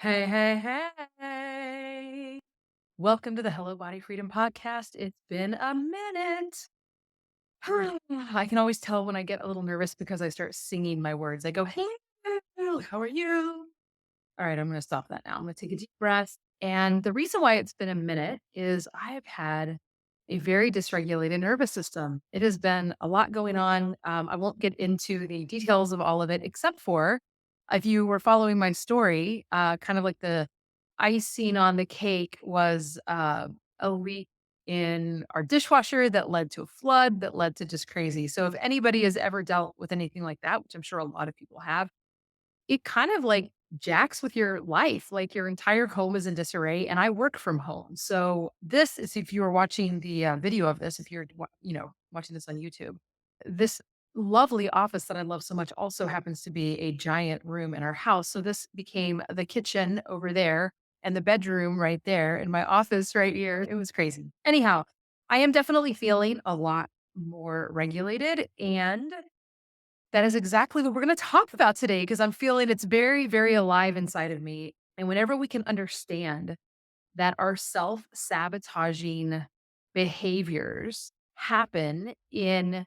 Hey, hey, hey. Welcome to the Hello Body Freedom Podcast. It's been a minute. I can always tell when I get a little nervous because I start singing my words. I go, hey, how are you? All right, I'm going to stop that now. I'm going to take a deep breath. And the reason why it's been a minute is I have had a very dysregulated nervous system. It has been a lot going on. I won't get into the details of all of it, except for if you were following my story, kind of like the icing on the cake was a leak in our dishwasher that led to a flood that led to just crazy. So if anybody has ever dealt with anything like that, which I'm sure a lot of people have, it kind of like jacks with your life, like your entire home is in disarray, and I work from home. So this is if you were watching the video of this, if you're watching this on YouTube, this lovely office that I love so much also happens to be a giant room in our house. So this became the kitchen over there and the bedroom right there and my office right here. It was crazy. Anyhow, I am definitely feeling a lot more regulated, and that is exactly what we're going to talk about today because I'm feeling it's very, very alive inside of me. And whenever we can understand that our self sabotaging behaviors happen in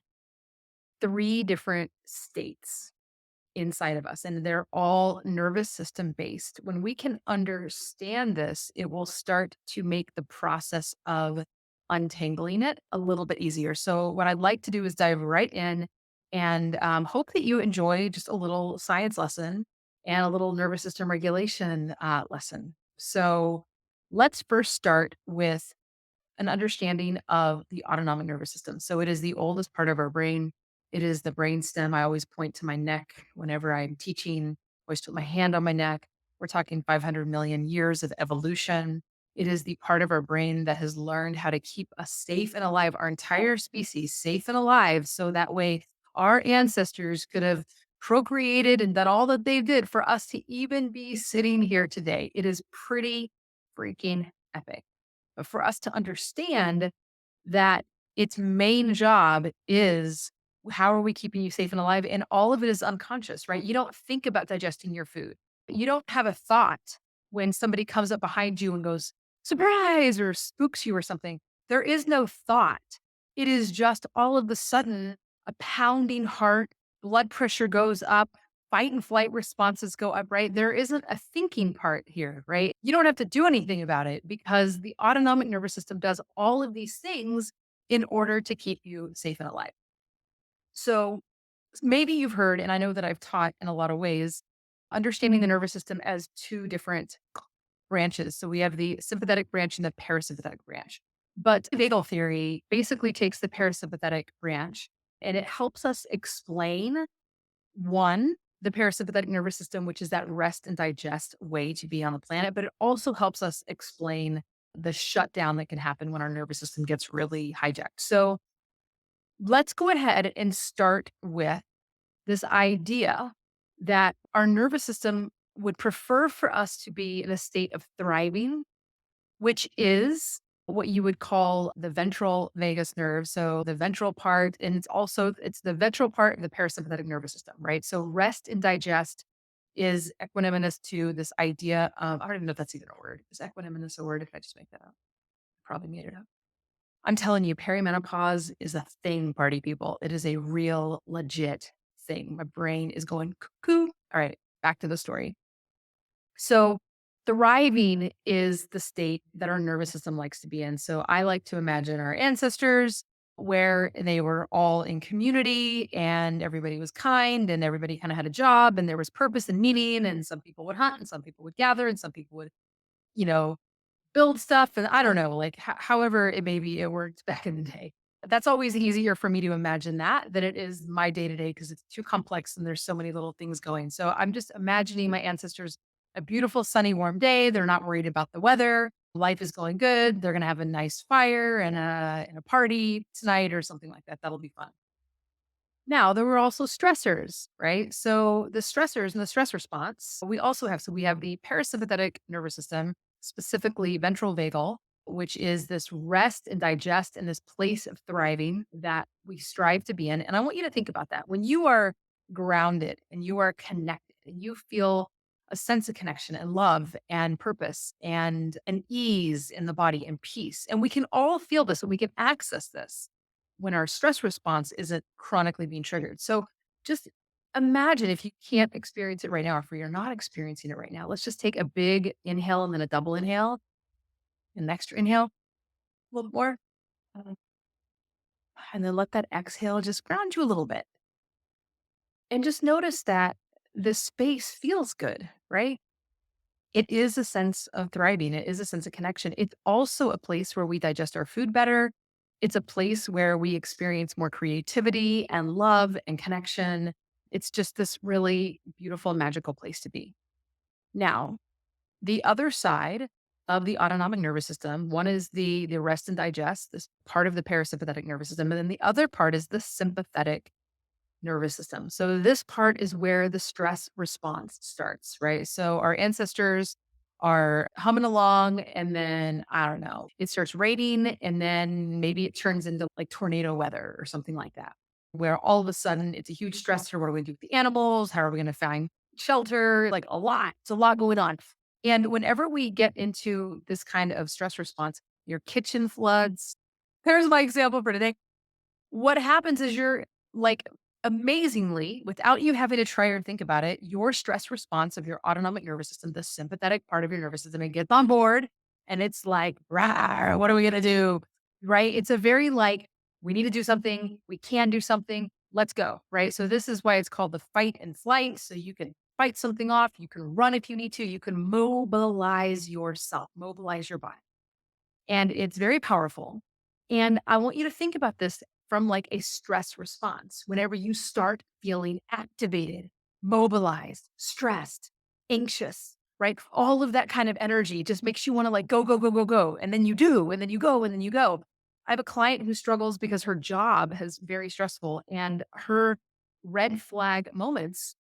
three different states inside of us, and they're all nervous system based. When we can understand this, it will start to make the process of untangling it a little bit easier. So, what I'd like to do is dive right in and hope that you enjoy just a little science lesson and a little nervous system regulation lesson. So, let's first start with an understanding of the autonomic nervous system. So it is the oldest part of our brain. It is the brain stem. I always point to my neck whenever I'm teaching, always put my hand on my neck. We're talking 500 million years of evolution. It is the part of our brain that has learned how to keep us safe and alive, our entire species safe and alive. So that way our ancestors could have procreated and done all that they did for us to even be sitting here today. It is pretty freaking epic. But for us to understand that its main job is how are we keeping you safe and alive? And all of it is unconscious, right? You don't think about digesting your food. You don't have a thought when somebody comes up behind you and goes, surprise, or spooks you or something. There is no thought. It is just all of a sudden a pounding heart, blood pressure goes up, fight and flight responses go up, right? There isn't a thinking part here, right? You don't have to do anything about it because the autonomic nervous system does all of these things in order to keep you safe and alive. So maybe you've heard, and I know that I've taught in a lot of ways, understanding the nervous system as two different branches. So we have the sympathetic branch and the parasympathetic branch. But vagal theory basically takes the parasympathetic branch and it helps us explain one, the parasympathetic nervous system, which is that rest and digest way to be on the planet, but it also helps us explain the shutdown that can happen when our nervous system gets really hijacked. So let's go ahead and start with this idea that our nervous system would prefer for us to be in a state of thriving, which is what you would call the ventral vagus nerve. So the ventral part, and it's the ventral part of the parasympathetic nervous system, right? So rest and digest is equanimous to this idea of, I don't even know if that's even a word. Is equanimous a word? If I just make that up, probably made it up. I'm telling you, perimenopause is a thing, party people. It is a real, legit thing. My brain is going cuckoo. All right, back to the story. So, thriving is the state that our nervous system likes to be in. So, I like to imagine our ancestors where they were all in community and everybody was kind and everybody kind of had a job and there was purpose and meaning. And some people would hunt and some people would gather and some people would, you know, build stuff. And I don't know, like however it may be, it worked back in the day. That's always easier for me to imagine that than it is my day to day because it's too complex and there's so many little things going. So I'm just imagining my ancestors a beautiful, sunny, warm day. They're not worried about the weather. Life is going good. They're going to have a nice fire and a party tonight or something like that. That'll be fun. Now, there were also stressors, right? So the stressors and the stress response, we have the parasympathetic nervous system, specifically ventral vagal, which is this rest and digest and this place of thriving that we strive to be in. And I want you to think about that. When you are grounded and you are connected and you feel a sense of connection and love and purpose and an ease in the body and peace. And we can all feel this and we can access this when our stress response isn't chronically being triggered. So just imagine if you can't experience it right now, or if you're not experiencing it right now, let's just take a big inhale and then a double inhale, an extra inhale, a little more, uh, and then let that exhale just ground you a little bit. And just notice that the space feels good, right? It is a sense of thriving. It is a sense of connection. It's also a place where we digest our food better. It's a place where we experience more creativity and love and connection. It's just this really beautiful, magical place to be. Now, the other side of the autonomic nervous system, one is the rest and digest, this part of the parasympathetic nervous system, and then the other part is the sympathetic nervous system. So this part is where the stress response starts, right? So our ancestors are humming along and then I don't know, it starts raining and then maybe it turns into like tornado weather or something like that. Where all of a sudden it's a huge stressor. What are we going to do with the animals? How are we going to find shelter? Like a lot. It's a lot going on. And whenever we get into this kind of stress response, your kitchen floods. There's my example for today. What happens is you're like amazingly, without you having to try or think about it, your stress response of your autonomic nervous system, the sympathetic part of your nervous system, it gets on board and it's like, "Rawr, what are we gonna do?" Right? It's a very like, we need to do something, we can do something, let's go. Right. So this is why it's called the fight and flight. So you can fight something off, you can run if you need to, you can mobilize yourself, mobilize your body. And it's very powerful. And I want you to think about this from like a stress response. Whenever you start feeling activated, mobilized, stressed, anxious, right? All of that kind of energy just makes you want to like go, go, go, go, go. And then you do, and then you go, and then you go. I have a client who struggles because her job is very stressful and her red flag moments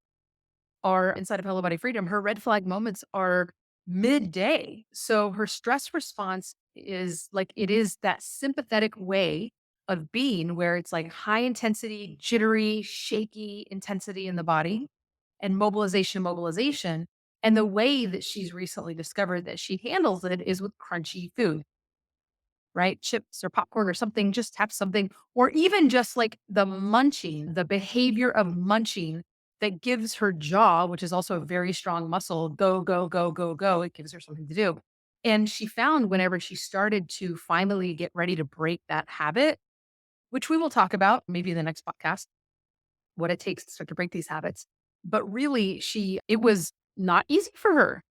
are inside of Hello Body Freedom, her red flag moments are midday. So her stress response is like it is that sympathetic way of being where it's like high intensity, jittery, shaky intensity in the body and mobilization, mobilization. And the way that she's recently discovered that she handles it is with crunchy food, right? Chips or popcorn or something, just have something, or even just like the munching, the behavior of munching that gives her jaw, which is also a very strong muscle, go, go, go, go, go. It gives her something to do. And she found whenever she started to finally get ready to break that habit, which we will talk about maybe in the next podcast, what it takes to start to break these habits. But really, it was not easy for her,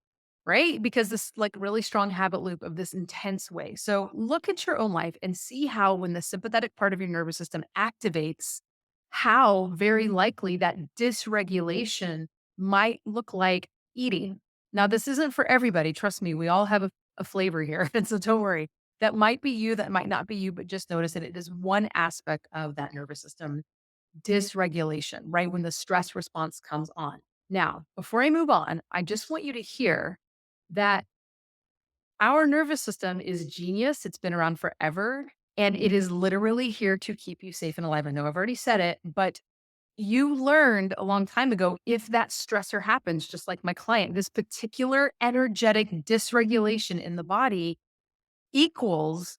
right? Because this like really strong habit loop of this intense way. So look at your own life and see how when the sympathetic part of your nervous system activates, how very likely that dysregulation might look like eating. Now, this isn't for everybody. Trust me, we all have a flavor here. And so don't worry. That might be you, that might not be you, but just notice that it is one aspect of that nervous system dysregulation, right? When the stress response comes on. Now, before I move on, I just want you to hear that our nervous system is genius. It's been around forever and it is literally here to keep you safe and alive. I know I've already said it, but you learned a long time ago if that stressor happens, just like my client, this particular energetic dysregulation in the body equals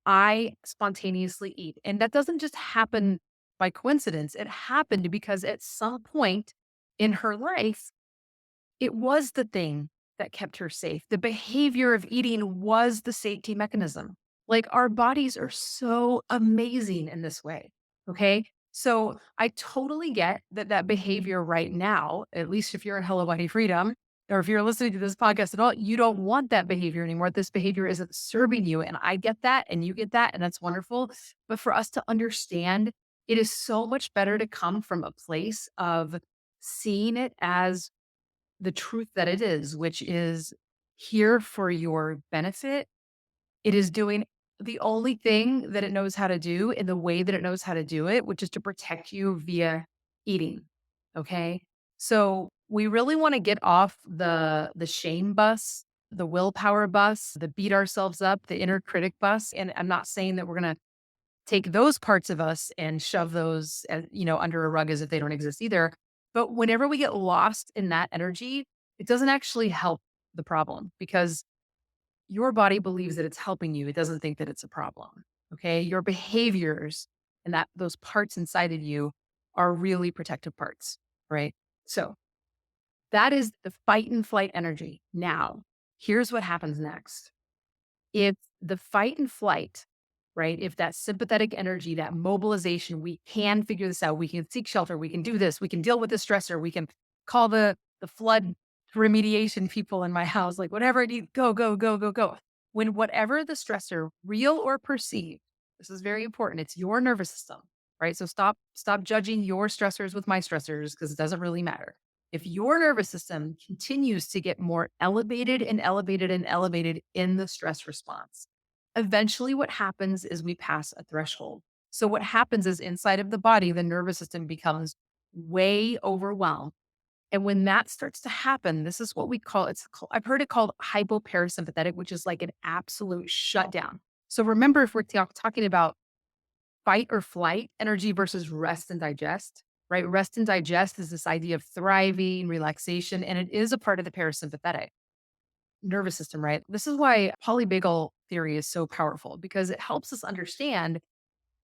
I spontaneously eat. And that doesn't just happen by coincidence. It happened because at some point in her life, it was the thing that kept her safe. The behavior of eating was the safety mechanism. Like our bodies are so amazing in this way. Okay. So I totally get that that behavior right now, at least if you're in Hello Body Freedom, or if you're listening to this podcast at all, you don't want that behavior anymore. This behavior isn't serving you. And I get that and you get that. And that's wonderful. But for us to understand, it is so much better to come from a place of seeing it as the truth that it is, which is here for your benefit. It is doing the only thing that it knows how to do in the way that it knows how to do it, which is to protect you via eating. Okay. So we really want to get off the shame bus, the willpower bus, the beat ourselves up, the inner critic bus. And I'm not saying that we're going to take those parts of us and shove those, under a rug as if they don't exist either. But whenever we get lost in that energy, it doesn't actually help the problem because your body believes that it's helping you. It doesn't think that it's a problem. Okay. Your behaviors and that those parts inside of you are really protective parts, right? So that is the fight and flight energy. Now, here's what happens next. If the fight and flight, right? If that sympathetic energy, that mobilization, we can figure this out. We can seek shelter. We can do this. We can deal with the stressor. We can call the flood remediation people in my house, like whatever I need, go, go, go, go, go. When whatever the stressor, real or perceived, this is very important. It's your nervous system, right? So stop judging your stressors with my stressors because it doesn't really matter. If your nervous system continues to get more elevated and elevated and elevated in the stress response, eventually what happens is we pass a threshold. So what happens is inside of the body, the nervous system becomes way overwhelmed. And when that starts to happen, this is what we call I've heard it called hypoparasympathetic, which is like an absolute shutdown. So remember, if we're talking about fight or flight energy versus rest and digest, right? Rest and digest is this idea of thriving, relaxation, and it is a part of the parasympathetic nervous system, right? This is why polyvagal theory is so powerful because it helps us understand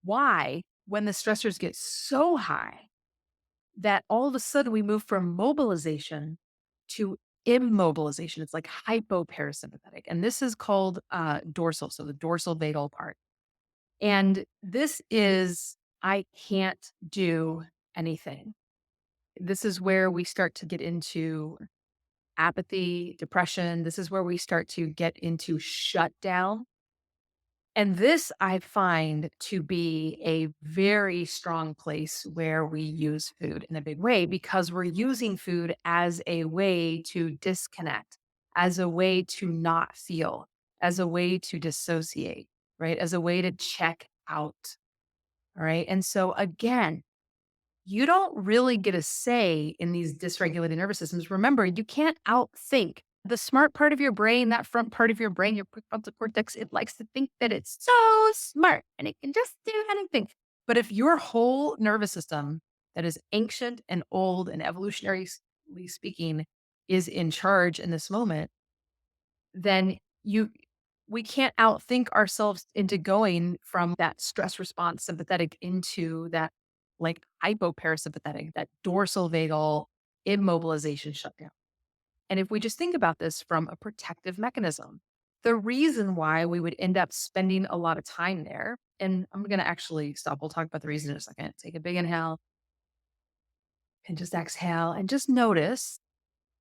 why, when the stressors get so high, that all of a sudden we move from mobilization to immobilization. It's like hypoparasympathetic. And this is called dorsal, so the dorsal vagal part. And this is, I can't do anything. This is where we start to get into apathy, depression. This is where we start to get into shutdown. And this I find to be a very strong place where we use food in a big way because we're using food as a way to disconnect, as a way to not feel, as a way to dissociate, right? As a way to check out. All right. And so again, you don't really get a say in these dysregulated nervous systems. Remember, you can't outthink the smart part of your brain, that front part of your brain, your prefrontal cortex. It likes to think that it's so smart and it can just do anything. But if your whole nervous system that is ancient and old and evolutionarily speaking is in charge in this moment, then we can't outthink ourselves into going from that stress response sympathetic into that like hypoparasympathetic, that dorsal vagal immobilization shutdown. And if we just think about this from a protective mechanism, the reason why we would end up spending a lot of time there, and I'm going to actually stop. We'll talk about the reason in a second. Take a big inhale and just exhale and just notice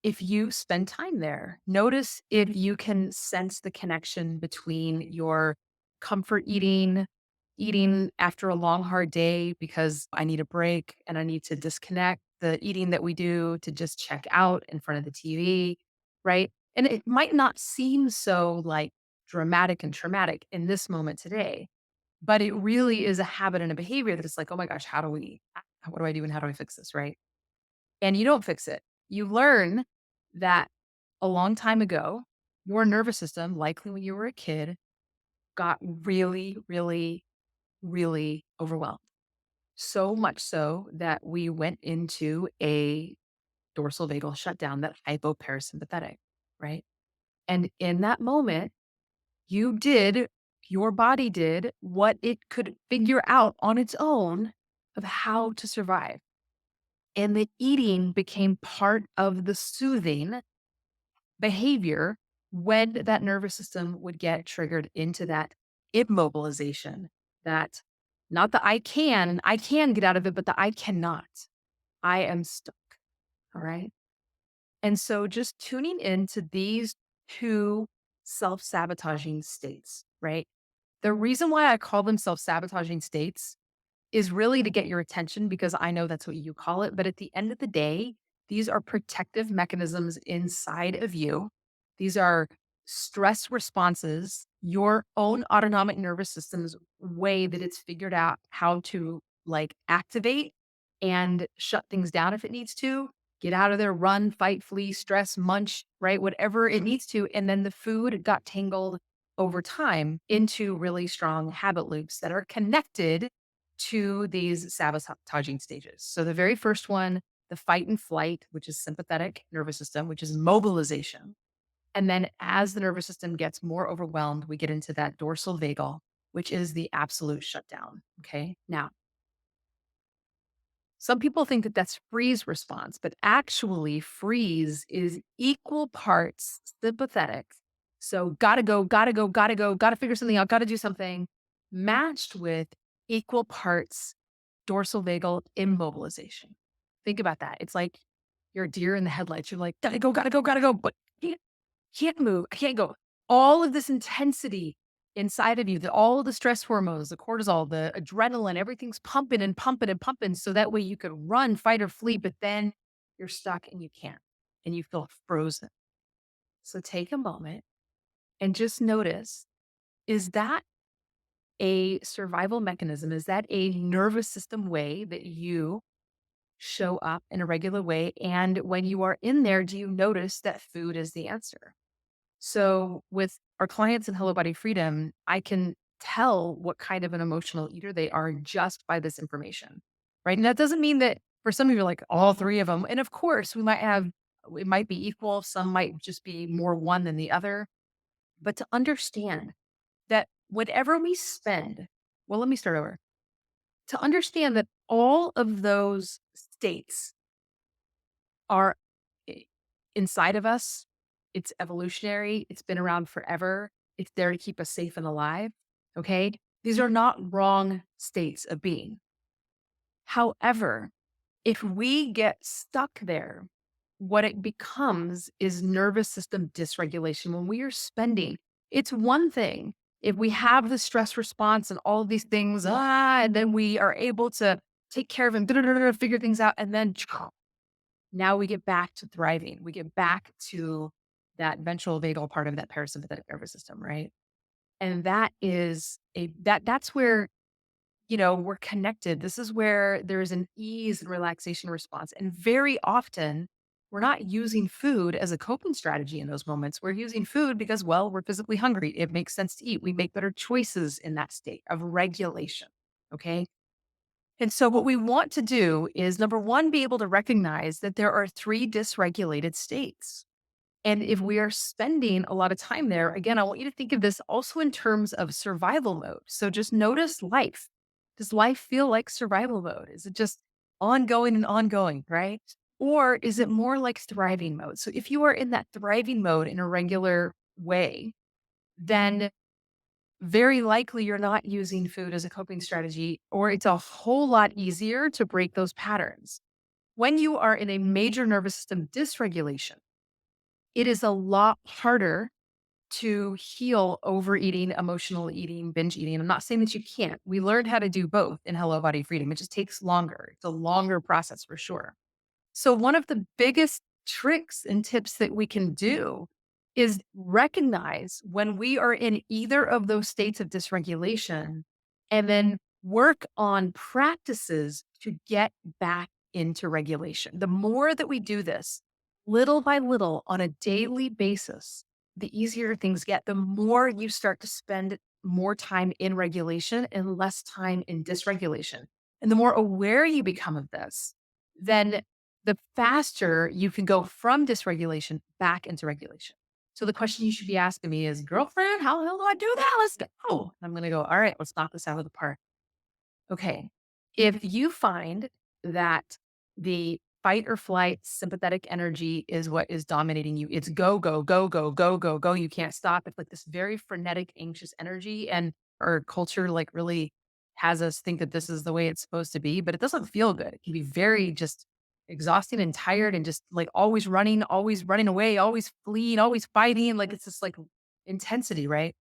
if you spend time there. Notice if you can sense the connection between your comfort eating after a long, hard day because I need a break and I need to disconnect, the eating that we do to just check out in front of the TV, right? And it might not seem so like dramatic and traumatic in this moment today, but it really is a habit and a behavior that it's like, oh my gosh, what do I do and how do I fix this, right? And you don't fix it. You learn that a long time ago, your nervous system, likely when you were a kid, got really, really, really overwhelmed. So much so that we went into a dorsal vagal shutdown, that hypoparasympathetic, right? And in that moment, your body did what it could figure out on its own of how to survive. And the eating became part of the soothing behavior when that nervous system would get triggered into that immobilization, that not the I can get out of it, but the I cannot. I am stuck. All right. And so just tuning into these two self-sabotaging states, right? The reason why I call them self-sabotaging states is really to get your attention because I know that's what you call it. But at the end of the day, these are protective mechanisms inside of you. These are stress responses, your own autonomic nervous system's way that it's figured out how to like activate and shut things down if it needs to. Get out of there, run, fight, flee, stress, munch, right? Whatever it needs to. And then the food got tangled over time into really strong habit loops that are connected to these sabotaging stages. So the very first one, the fight and flight, which is sympathetic nervous system, which is mobilization. And then as the nervous system gets more overwhelmed, we get into that dorsal vagal, which is the absolute shutdown. Okay. Now, some people think that that's freeze response, but actually, freeze is equal parts sympathetic. So, gotta go, gotta go, gotta go, gotta figure something out, gotta do something, matched with equal parts dorsal vagal immobilization. Think about that. It's like you're a deer in the headlights. You're like, gotta go, but can't move. I can't go. All of this intensity inside of you, all of the stress hormones, the cortisol, the adrenaline, everything's pumping and pumping and pumping. So that way you could run, fight, or flee, but then you're stuck and you can't and you feel frozen. So take a moment and just notice, is that a survival mechanism? Is that a nervous system way that you show up in a regular way? And when you are in there, do you notice that food is the answer? So with our clients in Hello Body Freedom, I can tell what kind of an emotional eater they are just by this information, right? And that doesn't mean that for some of you, like all three of them. And of course, it might be equal. Some might just be more one than the other. But to understand that whatever we spend, well, let me start over. To understand that all of those states are I inside of us. It's evolutionary. It's been around forever. It's there to keep us safe and alive. Okay. These are not wrong states of being. However, if we get stuck there, what it becomes is nervous system dysregulation. When we are spending, it's one thing if we have the stress response and all of these things, and then we are able to take care of them, figure things out, and then now we get back to thriving. We get back to that ventral vagal part of that parasympathetic nervous system, right? And that's where, we're connected. This is where there's an ease and relaxation response. And very often we're not using food as a coping strategy in those moments. We're using food because, well, we're physically hungry. It makes sense to eat. We make better choices in that state of regulation. Okay. And so, what we want to do is number one, be able to recognize that there are three dysregulated states. And if we are spending a lot of time there, again, I want you to think of this also in terms of survival mode. So, just notice life. Does life feel like survival mode? Is it just ongoing and ongoing, right? Or is it more like thriving mode? So, if you are in that thriving mode in a regular way, then very likely you're not using food as a coping strategy, or it's a whole lot easier to break those patterns. When you are in a major nervous system dysregulation, it is a lot harder to heal overeating, emotional eating, binge eating. I'm not saying that you can't. We learned how to do both in Hello Body Freedom. It just takes longer. It's a longer process for sure. So, one of the biggest tricks and tips that we can do is recognize when we are in either of those states of dysregulation and then work on practices to get back into regulation. The more that we do this, little by little on a daily basis, the easier things get, the more you start to spend more time in regulation and less time in dysregulation. And the more aware you become of this, then the faster you can go from dysregulation back into regulation. So the question you should be asking me is, girlfriend, how the hell do I do that? Let's go. And I'm going to go, all right, let's knock this out of the park. Okay. If you find that the fight or flight sympathetic energy is what is dominating you, it's go, go, go, go, go, go, go. You can't stop. It's like this very frenetic, anxious energy. And our culture like really has us think that this is the way it's supposed to be, but it doesn't feel good. It can be very just exhausting and tired and just like always running away, always fleeing, always fighting. Like it's just like intensity, right?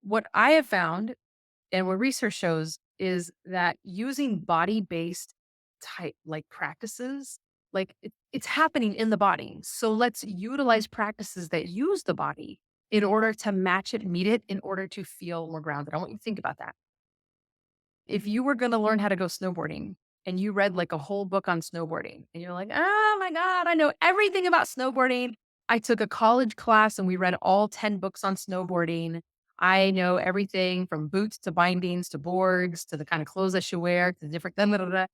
What I have found and what research shows is that using body-based type like practices, like it's happening in the body. So let's utilize practices that use the body in order to match it, meet it, in order to feel more grounded. I want you to think about that. If you were going to learn how to go snowboarding and you read like a whole book on snowboarding and you're like, oh my God, I know everything about snowboarding. I took a college class and we read all 10 books on snowboarding. I know everything from boots to bindings to boards to the kind of clothes I should wear to the different. Da, da, da, da.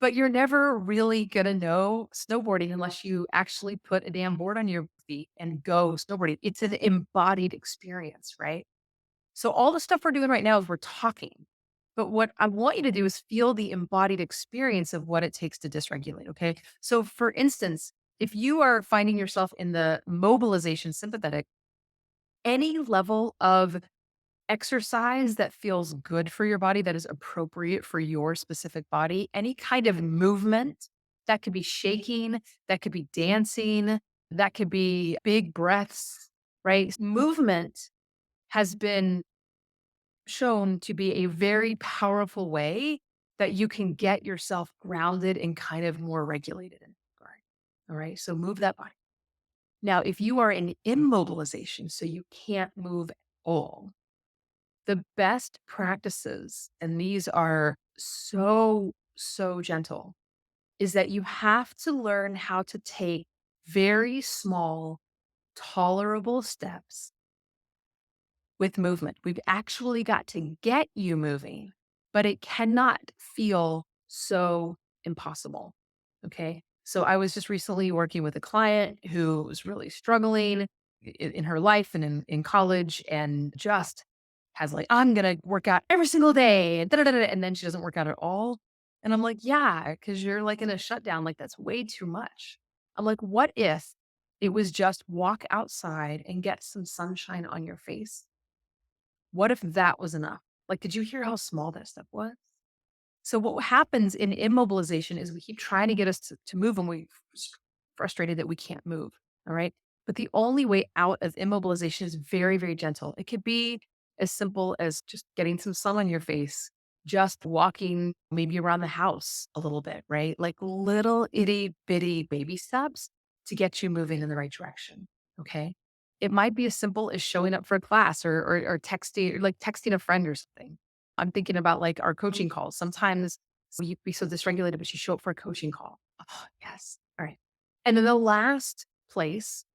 but you're never really going to know snowboarding unless you actually put a damn board on your feet and go snowboarding. It's an embodied experience, right? So all the stuff we're doing right now is we're talking. But what I want you to do is feel the embodied experience of what it takes to dysregulate. Okay. So for instance, if you are finding yourself in the mobilization sympathetic, any level of exercise that feels good for your body, that is appropriate for your specific body, any kind of movement that could be shaking, that could be dancing, that could be big breaths, right? Movement has been shown to be a very powerful way that you can get yourself grounded and kind of more regulated in. All right. So move that body. Now, if you are in immobilization, so you can't move at all, the best practices, and these are so gentle, is that you have to learn how to take very small, tolerable steps with movement. We've actually got to get you moving, but it cannot feel so impossible. Okay. So I was just recently working with a client who was really struggling in her life and in college and just has like, I'm going to work out every single day and, and then she doesn't work out at all. And I'm like, yeah, because you're like in a shutdown. Like that's way too much. I'm like, what if it was just walk outside and get some sunshine on your face? What if that was enough? Like, did you hear how small that step was? So what happens in immobilization is we keep trying to get us to move and we frustrated that we can't move. All right. But the only way out of immobilization is very, very gentle. It could be as simple as just getting some sun on your face, just walking maybe around the house a little bit, right? Like little itty bitty baby steps to get you moving in the right direction. Okay. It might be as simple as showing up for a class or texting, or like texting a friend or something. I'm thinking about like our coaching calls. Sometimes you be so dysregulated, but you show up for a coaching call. Oh, yes. All right. And then the last place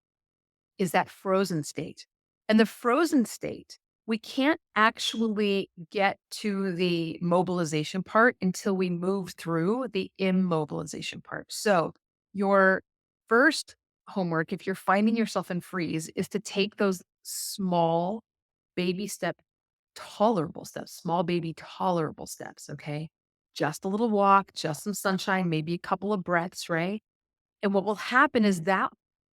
is that frozen state. And the frozen state, we can't actually get to the mobilization part until we move through the immobilization part. So, your first homework, if you're finding yourself in freeze, is to take those small baby step, tolerable steps, small baby tolerable steps. Okay. Just a little walk, just some sunshine, maybe a couple of breaths, right? And what will happen is that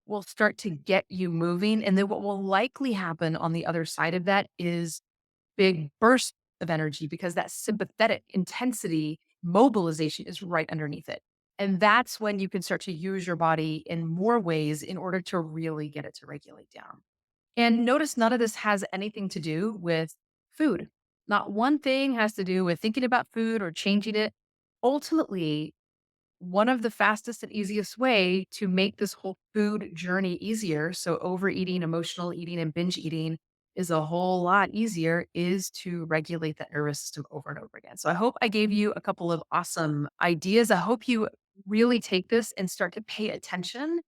will start to get you moving. And then what will likely happen on the other side of that is big burst of energy because that sympathetic intensity mobilization is right underneath it. And that's when you can start to use your body in more ways in order to really get it to regulate down. And notice none of this has anything to do with food. Not one thing has to do with thinking about food or changing it. Ultimately, one of the fastest and easiest way to make this whole food journey easier, so overeating, emotional eating, and binge eating is a whole lot easier, is to regulate the nervous system over and over again. So I hope I gave you a couple of awesome ideas. I hope you really take this and start to pay attention.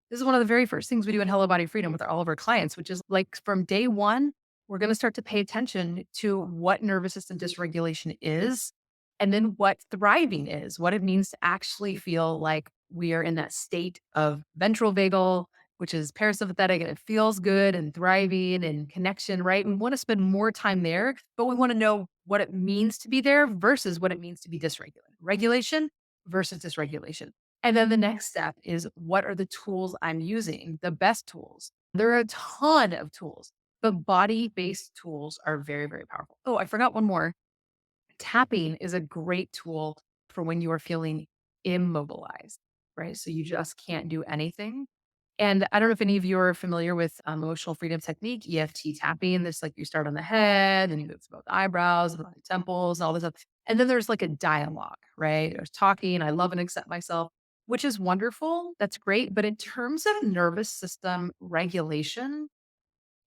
This is one of the very first things we do in Hello Body Freedom with all of our clients, which is like from day one, we're going to start to pay attention to what nervous system dysregulation is and then what thriving is, what it means to actually feel like we are in that state of ventral vagal, which is parasympathetic, and it feels good and thriving and connection, right? We want to spend more time there, but we want to know what it means to be there versus what it means to be dysregulated. Regulation versus dysregulation. And then the next step is what are the tools I'm using, the best tools? There are a ton of tools, but body based tools are very, very powerful. Oh, I forgot one more. Tapping is a great tool for when you are feeling immobilized, right? So you just can't do anything. And I don't know if any of you are familiar with emotional freedom technique, EFT tapping. This like you start on the head and you move throughout the eyebrows and the temples and all this stuff. And then there's like a dialogue, right? There's talking. I love and accept myself, which is wonderful. That's great. But in terms of nervous system regulation,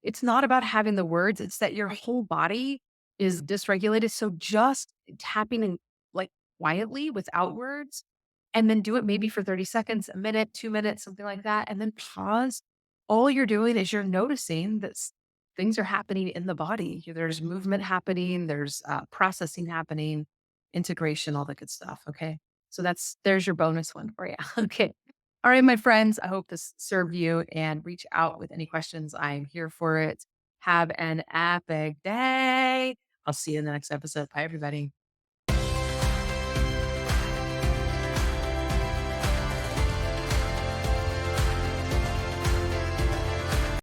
it's not about having the words, it's that your whole body is dysregulated. So just tapping in like quietly without words, and then do it maybe for 30 seconds, a minute, 2 minutes, something like that, and then pause. All you're doing is you're noticing that things are happening in the body. There's movement happening, there's processing happening, integration, all that good stuff. Okay. So there's your bonus one for you. Okay. All right, my friends. I hope this served you and reach out with any questions. I'm here for it. Have an epic day. I'll see you in the next episode. Bye, everybody.